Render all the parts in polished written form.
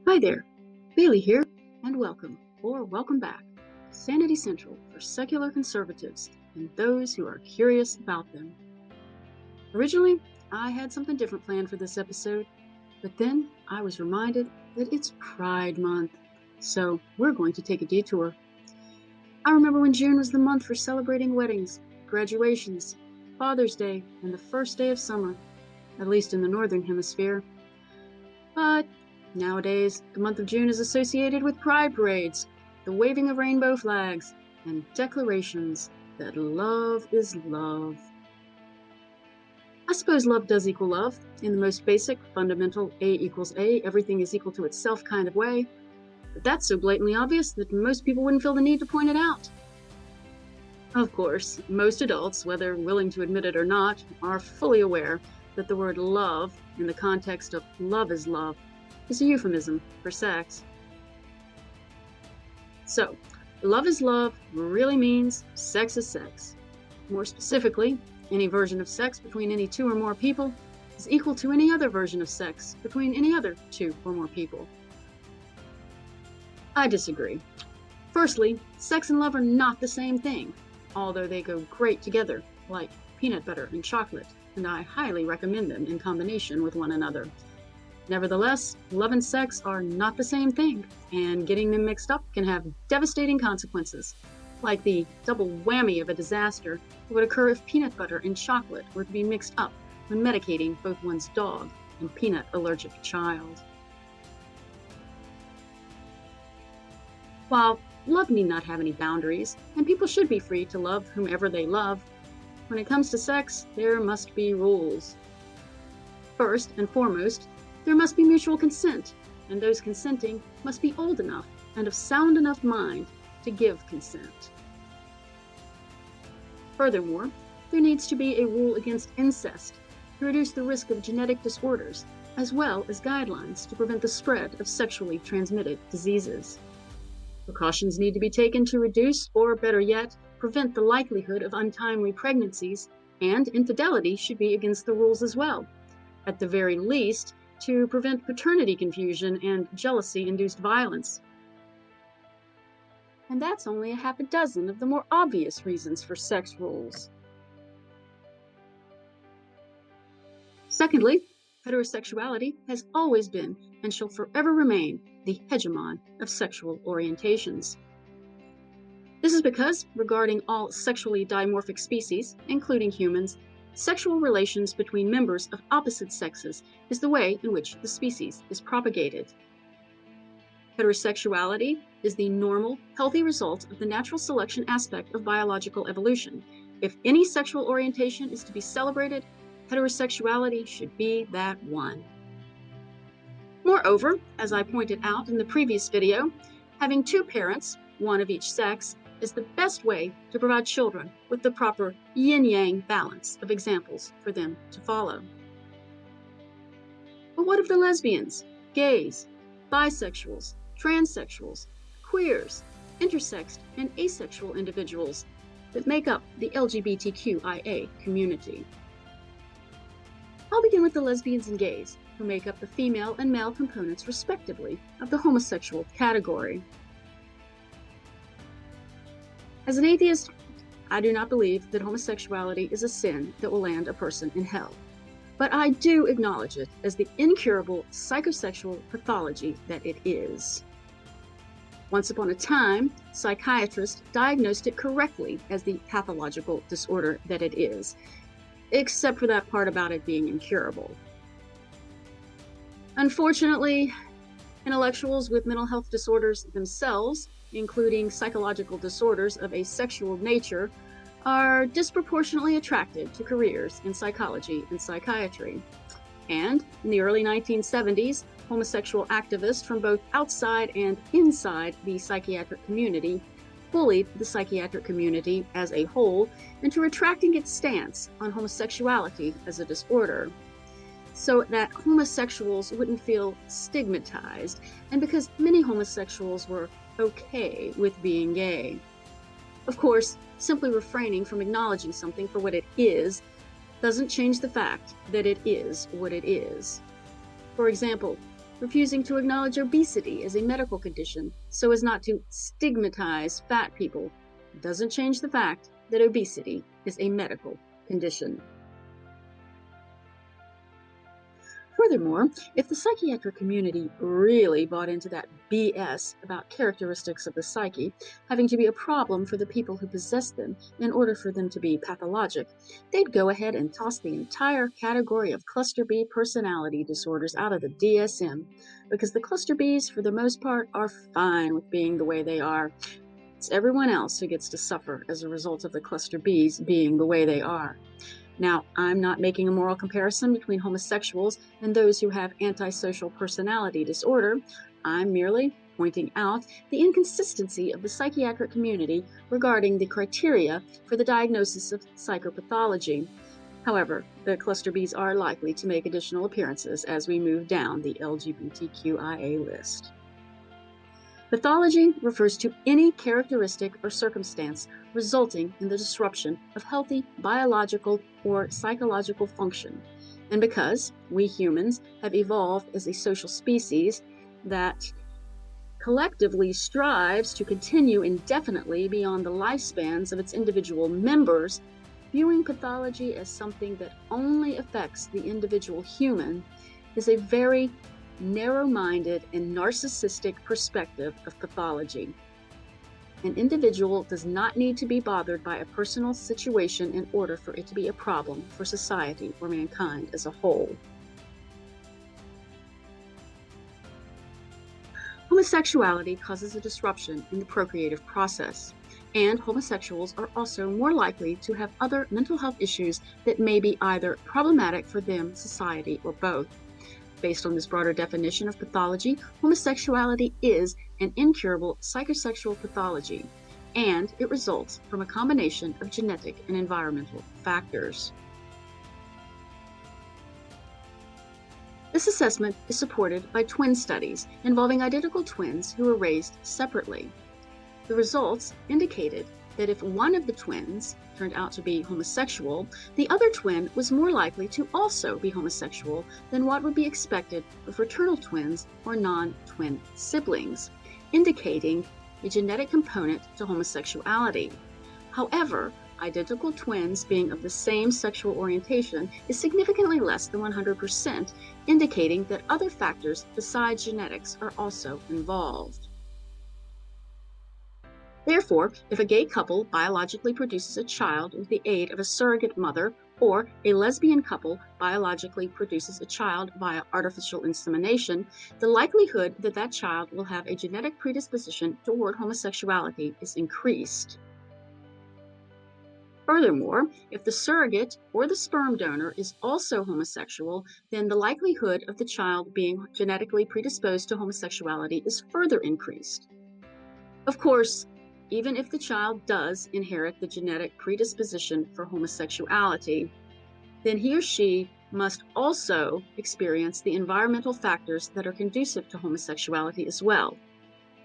Hi there, Bailey here, and welcome, or welcome back, to Sanity Central for secular conservatives and those who are curious about them. Originally, I had something different planned for this episode, but then I was reminded that it's Pride Month, so we're going to take a detour. I remember when June was the month for celebrating weddings, graduations, Father's Day, and the first day of summer, at least in the Northern Hemisphere. But nowadays, the month of June is associated with pride parades, the waving of rainbow flags, and declarations that love is love. I suppose love does equal love, in the most basic, fundamental A equals A, everything is equal to itself kind of way, but that's so blatantly obvious that most people wouldn't feel the need to point it out. Of course, most adults, whether willing to admit it or not, are fully aware that the word love, in the context of love is love, is a euphemism for sex. So, love is love really means sex is sex. More specifically, any version of sex between any two or more people is equal to any other version of sex between any other two or more people. I disagree. Firstly, sex and love are not the same thing, although they go great together, like peanut butter and chocolate, and I highly recommend them in combination with one another. Nevertheless, love and sex are not the same thing, and getting them mixed up can have devastating consequences, like the double whammy of a disaster that would occur if peanut butter and chocolate were to be mixed up when medicating both one's dog and peanut-allergic child. While love need not have any boundaries, and people should be free to love whomever they love, when it comes to sex, there must be rules. First and foremost, there must be mutual consent, and those consenting must be old enough and of sound enough mind to give consent. Furthermore, there needs to be a rule against incest to reduce the risk of genetic disorders, as well as guidelines to prevent the spread of sexually transmitted diseases. Precautions need to be taken to reduce, or better yet, prevent the likelihood of untimely pregnancies, and infidelity should be against the rules as well, at the very least, to prevent paternity confusion and jealousy-induced violence. And that's only a half a dozen of the more obvious reasons for sex rules. Secondly, heterosexuality has always been and shall forever remain the hegemon of sexual orientations. This is because, regarding all sexually dimorphic species, including humans, sexual relations between members of opposite sexes is the way in which the species is propagated. Heterosexuality is the normal, healthy result of the natural selection aspect of biological evolution. If any sexual orientation is to be celebrated, heterosexuality should be that one. Moreover, as I pointed out in the previous video, having two parents, one of each sex, is the best way to provide children with the proper yin-yang balance of examples for them to follow. But what of the lesbians, gays, bisexuals, transsexuals, queers, intersexed, and asexual individuals that make up the LGBTQIA community? I'll begin with the lesbians and gays, who make up the female and male components respectively of the homosexual category. As an atheist, I do not believe that homosexuality is a sin that will land a person in hell, but I do acknowledge it as the incurable psychosexual pathology that it is. Once upon a time, psychiatrists diagnosed it correctly as the pathological disorder that it is, except for that part about it being incurable. Unfortunately, intellectuals with mental health disorders themselves, including psychological disorders of a sexual nature, are disproportionately attracted to careers in psychology and psychiatry. And in the early 1970s, homosexual activists from both outside and inside the psychiatric community bullied the psychiatric community as a whole into retracting its stance on homosexuality as a disorder, so that homosexuals wouldn't feel stigmatized, and because many homosexuals were okay with being gay. Of course, simply refraining from acknowledging something for what it is doesn't change the fact that it is what it is. For example, refusing to acknowledge obesity as a medical condition so as not to stigmatize fat people doesn't change the fact that obesity is a medical condition. Furthermore, if the psychiatric community really bought into that BS about characteristics of the psyche having to be a problem for the people who possess them in order for them to be pathologic, they'd go ahead and toss the entire category of cluster B personality disorders out of the DSM, because the cluster Bs, for the most part, are fine with being the way they are. It's everyone else who gets to suffer as a result of the cluster Bs being the way they are. Now, I'm not making a moral comparison between homosexuals and those who have antisocial personality disorder. I'm merely pointing out the inconsistency of the psychiatric community regarding the criteria for the diagnosis of psychopathology. However, the cluster Bs are likely to make additional appearances as we move down the LGBTQIA list. Pathology refers to any characteristic or circumstance resulting in the disruption of healthy biological or psychological function. And because we humans have evolved as a social species that collectively strives to continue indefinitely beyond the lifespans of its individual members, viewing pathology as something that only affects the individual human is a very narrow-minded and narcissistic perspective of pathology. An individual does not need to be bothered by a personal situation in order for it to be a problem for society or mankind as a whole. Homosexuality causes a disruption in the procreative process, and homosexuals are also more likely to have other mental health issues that may be either problematic for them, society, or both. Based on this broader definition of pathology, homosexuality is an incurable psychosexual pathology, and it results from a combination of genetic and environmental factors. This assessment is supported by twin studies involving identical twins who were raised separately. The results indicated that if one of the twins turned out to be homosexual, the other twin was more likely to also be homosexual than what would be expected for fraternal twins or non-twin siblings, indicating a genetic component to homosexuality. However, identical twins being of the same sexual orientation is significantly less than 100%, indicating that other factors besides genetics are also involved. Therefore, if a gay couple biologically produces a child with the aid of a surrogate mother, or a lesbian couple biologically produces a child via artificial insemination, the likelihood that that child will have a genetic predisposition toward homosexuality is increased. Furthermore, if the surrogate or the sperm donor is also homosexual, then the likelihood of the child being genetically predisposed to homosexuality is further increased. Of course, even if the child does inherit the genetic predisposition for homosexuality, then he or she must also experience the environmental factors that are conducive to homosexuality as well.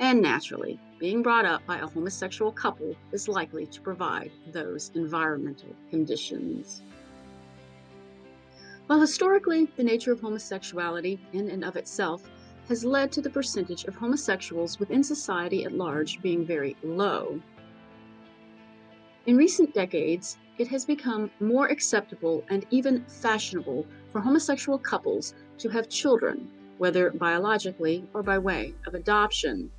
And naturally, being brought up by a homosexual couple is likely to provide those environmental conditions. While historically the nature of homosexuality in and of itself has led to the percentage of homosexuals within society at large being very low, in recent decades, it has become more acceptable and even fashionable for homosexual couples to have children, whether biologically or by way of adoption.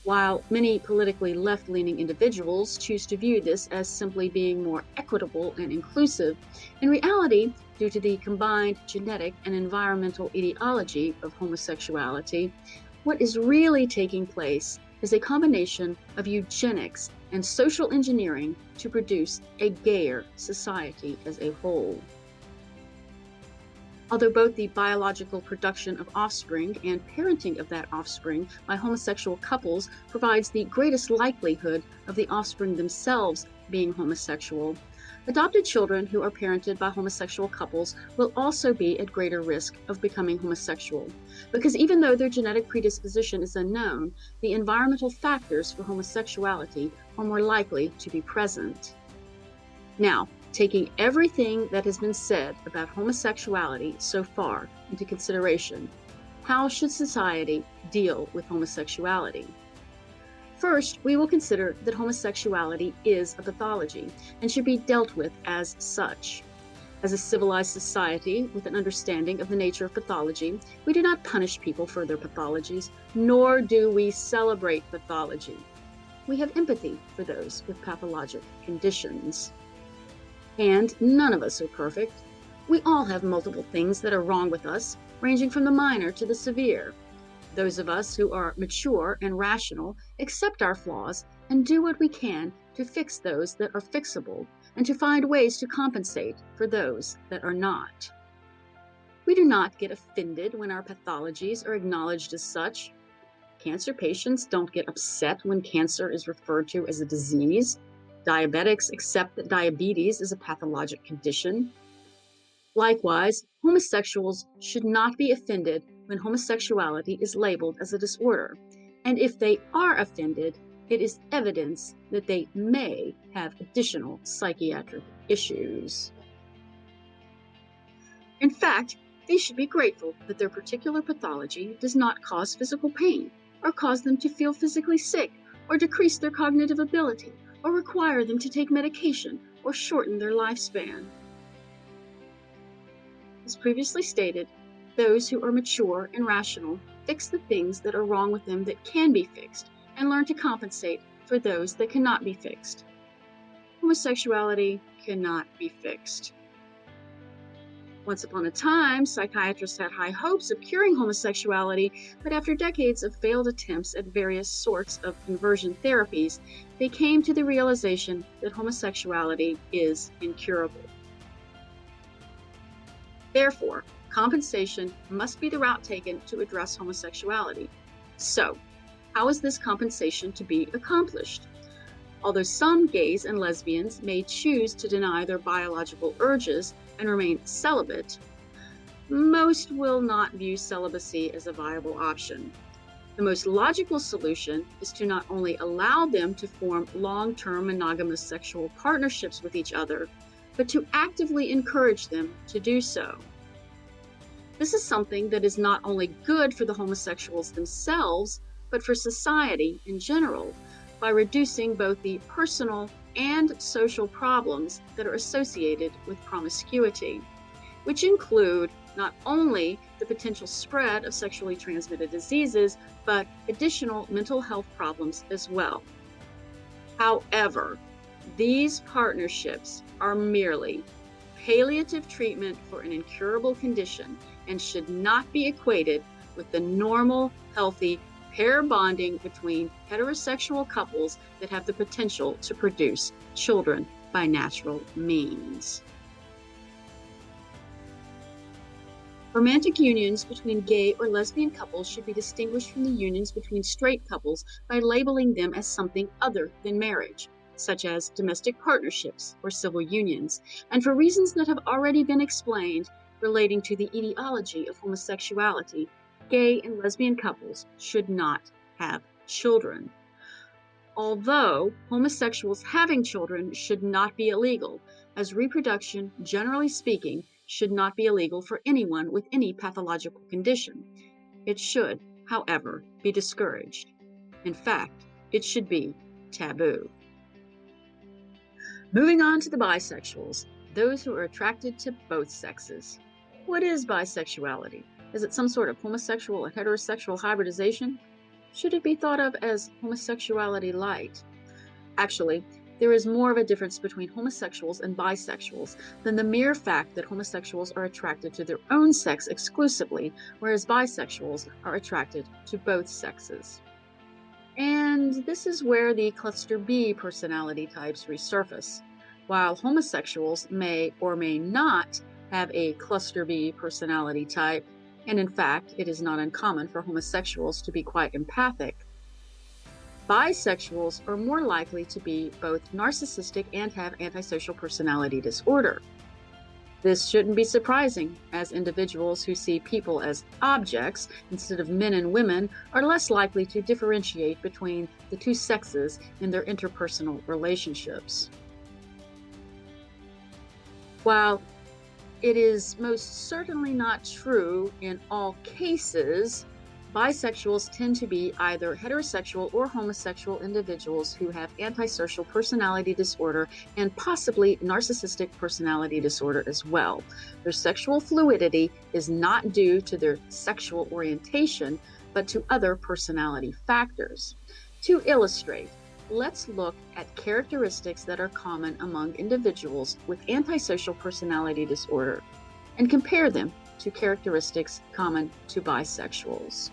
While many politically left-leaning individuals choose to view this as simply being more equitable and inclusive, in reality, due to the combined genetic and environmental etiology of homosexuality, what is really taking place is a combination of eugenics and social engineering to produce a gayer society as a whole. Although both the biological production of offspring and parenting of that offspring by homosexual couples provides the greatest likelihood of the offspring themselves being homosexual, adopted children who are parented by homosexual couples will also be at greater risk of becoming homosexual, because even though their genetic predisposition is unknown, the environmental factors for homosexuality are more likely to be present. Now, taking everything that has been said about homosexuality so far into consideration, how should society deal with homosexuality? First, we will consider that homosexuality is a pathology and should be dealt with as such. As a civilized society with an understanding of the nature of pathology, we do not punish people for their pathologies, nor do we celebrate pathology. We have empathy for those with pathologic conditions. And none of us are perfect. We all have multiple things that are wrong with us, ranging from the minor to the severe. Those of us who are mature and rational accept our flaws and do what we can to fix those that are fixable and to find ways to compensate for those that are not. We do not get offended when our pathologies are acknowledged as such. Cancer patients don't get upset when cancer is referred to as a disease. Diabetics accept that diabetes is a pathologic condition. Likewise, homosexuals should not be offended when homosexuality is labeled as a disorder. And if they are offended, it is evidence that they may have additional psychiatric issues. In fact, they should be grateful that their particular pathology does not cause physical pain, or cause them to feel physically sick, or decrease their cognitive ability, or require them to take medication, or shorten their lifespan. As previously stated, those who are mature and rational fix the things that are wrong with them that can be fixed and learn to compensate for those that cannot be fixed. Homosexuality cannot be fixed. Once upon a time, psychiatrists had high hopes of curing homosexuality, but after decades of failed attempts at various sorts of conversion therapies, they came to the realization that homosexuality is incurable. Therefore, compensation must be the route taken to address homosexuality. So, how is this compensation to be accomplished? Although some gays and lesbians may choose to deny their biological urges and remain celibate, most will not view celibacy as a viable option. The most logical solution is to not only allow them to form long-term monogamous sexual partnerships with each other, but to actively encourage them to do so. This is something that is not only good for the homosexuals themselves, but for society in general, by reducing both the personal and social problems that are associated with promiscuity, which include not only the potential spread of sexually transmitted diseases, but additional mental health problems as well. However, these partnerships are merely palliative treatment for an incurable condition and should not be equated with the normal, healthy pair bonding between heterosexual couples that have the potential to produce children by natural means. Romantic unions between gay or lesbian couples should be distinguished from the unions between straight couples by labeling them as something other than marriage, such as domestic partnerships or civil unions, and for reasons that have already been explained relating to the etiology of homosexuality, gay and lesbian couples should not have children. Although homosexuals having children should not be illegal, as reproduction, generally speaking, should not be illegal for anyone with any pathological condition. It should, however, be discouraged. In fact, it should be taboo. Moving on to the bisexuals, those who are attracted to both sexes. What is bisexuality? Is it some sort of homosexual and heterosexual hybridization? Should it be thought of as homosexuality light? Actually, there is more of a difference between homosexuals and bisexuals than the mere fact that homosexuals are attracted to their own sex exclusively, whereas bisexuals are attracted to both sexes. And this is where the cluster B personality types resurface. While homosexuals may or may not have a cluster B personality type, and in fact, it is not uncommon for homosexuals to be quite empathic, bisexuals are more likely to be both narcissistic and have antisocial personality disorder. This shouldn't be surprising, as individuals who see people as objects instead of men and women are less likely to differentiate between the two sexes in their interpersonal relationships. While it is most certainly not true in all cases. Bisexuals tend to be either heterosexual or homosexual individuals who have antisocial personality disorder and possibly narcissistic personality disorder as well. Their sexual fluidity is not due to their sexual orientation, but to other personality factors. To illustrate, let's look at characteristics that are common among individuals with antisocial personality disorder and compare them to characteristics common to bisexuals.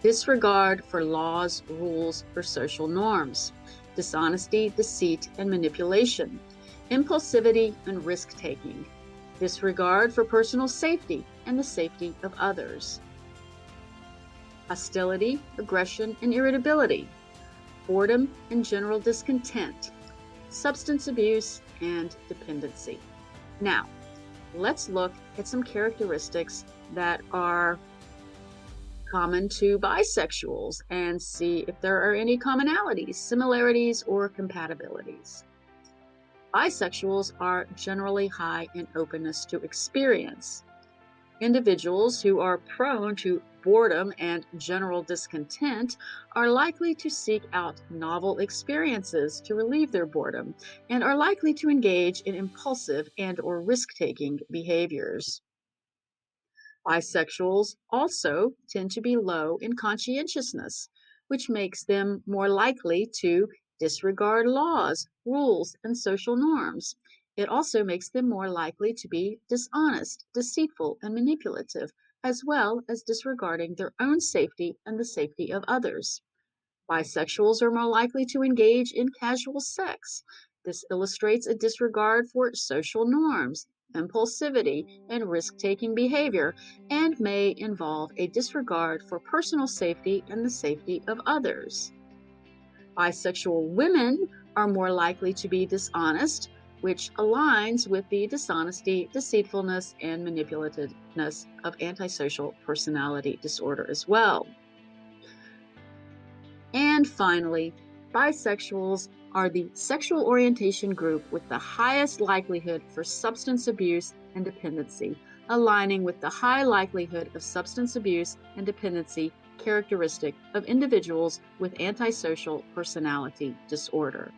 Disregard for laws, rules, or social norms, dishonesty, deceit, and manipulation, impulsivity and risk-taking, disregard for personal safety and the safety of others, hostility, aggression, and irritability, boredom and general discontent, substance abuse, and dependency. Now, let's look at some characteristics that are common to bisexuals and see if there are any commonalities, similarities, or compatibilities. Bisexuals are generally high in openness to experience. Individuals who are prone to boredom and general discontent are likely to seek out novel experiences to relieve their boredom and are likely to engage in impulsive and/or risk-taking behaviors. Bisexuals also tend to be low in conscientiousness, which makes them more likely to disregard laws, rules, and social norms. It also makes them more likely to be dishonest, deceitful, and manipulative, as well as disregarding their own safety and the safety of others. Bisexuals are more likely to engage in casual sex. This illustrates a disregard for social norms, impulsivity, and risk-taking behavior, and may involve a disregard for personal safety and the safety of others. Bisexual women are more likely to be dishonest, which aligns with the dishonesty, deceitfulness, and manipulativeness of antisocial personality disorder as well. And finally, bisexuals are the sexual orientation group with the highest likelihood for substance abuse and dependency, aligning with the high likelihood of substance abuse and dependency characteristic of individuals with antisocial personality disorder.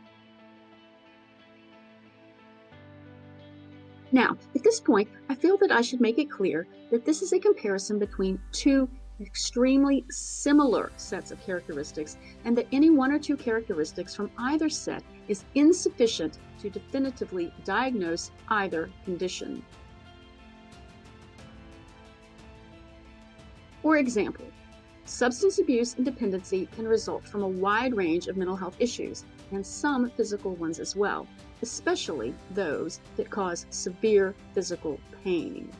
Now, at this point, I feel that I should make it clear that this is a comparison between two extremely similar sets of characteristics, and that any one or two characteristics from either set is insufficient to definitively diagnose either condition. For example, substance abuse and dependency can result from a wide range of mental health issues, and some physical ones as well, especially those that cause severe physical pain.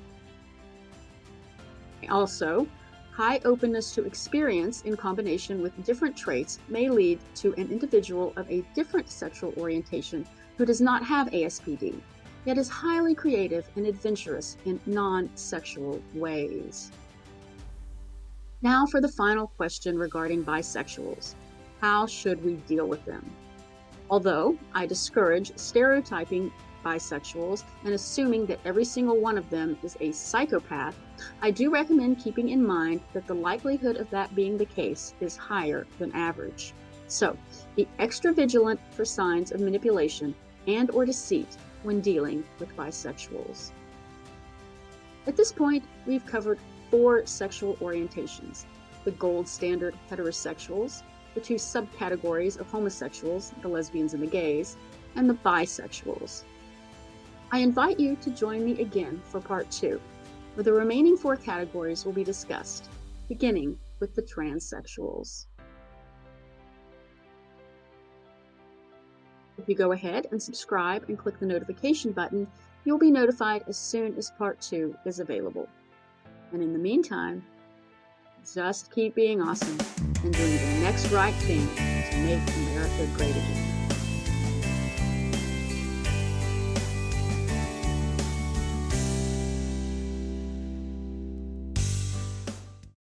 Also, high openness to experience in combination with different traits may lead to an individual of a different sexual orientation who does not have ASPD, yet is highly creative and adventurous in non-sexual ways. Now for the final question regarding bisexuals. How should we deal with them? Although I discourage stereotyping bisexuals and assuming that every single one of them is a psychopath, I do recommend keeping in mind that the likelihood of that being the case is higher than average. So, be extra vigilant for signs of manipulation and/or deceit when dealing with bisexuals. At this point, we've covered 4 sexual orientations: the gold standard heterosexuals, the 2 subcategories of homosexuals, the lesbians and the gays, and the bisexuals. I invite you to join me again for part 2, where the remaining 4 categories will be discussed, beginning with the transsexuals. If you go ahead and subscribe and click the notification button, you'll be notified as soon as part 2 is available. And in the meantime, just keep being awesome and doing the next right thing to make America great again.